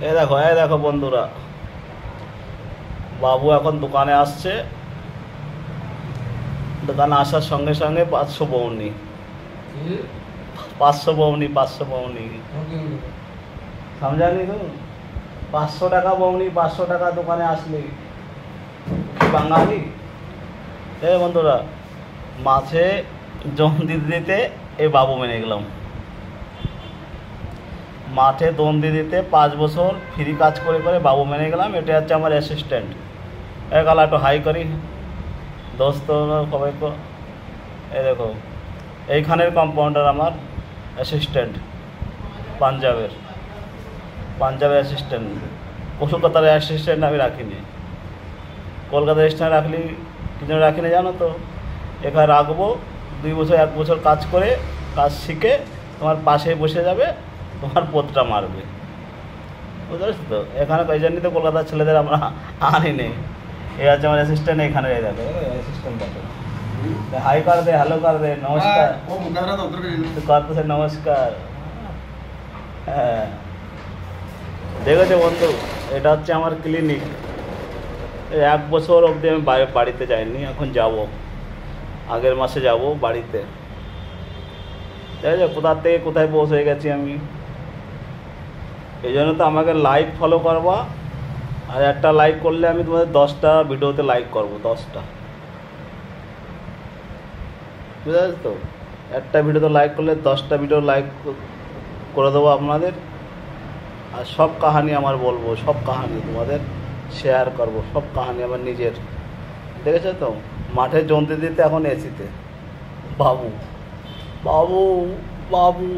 এই দেখো বন্ধুরা, বাবু এখন দোকানে আসছে। দোকানে আসার সঙ্গে সঙ্গে 500 বউনি, 500 বউনি, 500 বউনি समझा नहीं तुम। 500 টাকা বউনি, 500 টাকা দোকানে আসলে বাঙালি। বন্ধুরা, মাছে জম দিতে দিতে এই বাবু মেনে গেলাম। মাঠে দোন দিয়ে দিতে 5 বছর ফ্রি কাজ করে করে বাবু মেনে গেলাম। এটা হচ্ছে আমার অ্যাসিস্ট্যান্ট। গালা একটু হাই করি দোস্ত সবাইকে। এই দেখো, এইখানের কম্পাউন্ডার আমার অ্যাসিস্ট্যান্ট, পাঞ্জাবের অ্যাসিস্ট্যান্ট। কলকাতার অ্যাসিস্ট্যান্ট আমি রাখিনি। কলকাতার অ্যাসিস্ট্যান্ট রাখলি কি জন্য রাখিনি জানো তো? এখানে রাখবো 2 বছর 1 বছর কাজ করে, কাজ শিখে তোমার পাশে বসে যাবে, তোমার পোতটা মারবে, বুঝতে পারছো তো? এখানে ওই জন্যই তো কলকাতার ছেলেদের আমরা আনি নেই। এই আছে আমার অ্যাসিস্ট্যান্ট। এখানে দেখো অ্যাসিস্ট্যান্ট দেখো, হাই कर दे, हेलो कर दे, नमस्कार करते नमस्कार। হ্যাঁ, দেখেছো বন্ধু, এটা হচ্ছে আমার ক্লিনিক। 1 বছর অবধি আমি বাড়িতে যাইনি, এখন যাব, আগের মাসে যাব বাড়িতে। দেখেছো কোথা থেকে কোথায় পৌঁছে গেছি আমি। এই জন্য তো আমাকে লাইক ফলো করবা, আর একটা লাইক করলে আমি তোমাদের 10টা ভিডিওতে লাইক করব, 10টা, বুঝতে পারছো তো? একটা ভিডিওতে লাইক করলে 10টা ভিডিও লাইক করে দেবো আপনাদের। আর সব কাহানি আমার বলবো, সব কাহানি তোমাদের শেয়ার করবো, সব কাহানি আমার নিজের। দেখেছো তো, মাঠে জমতে দিতে এখন এসিতে। বাবু বাবু বাবু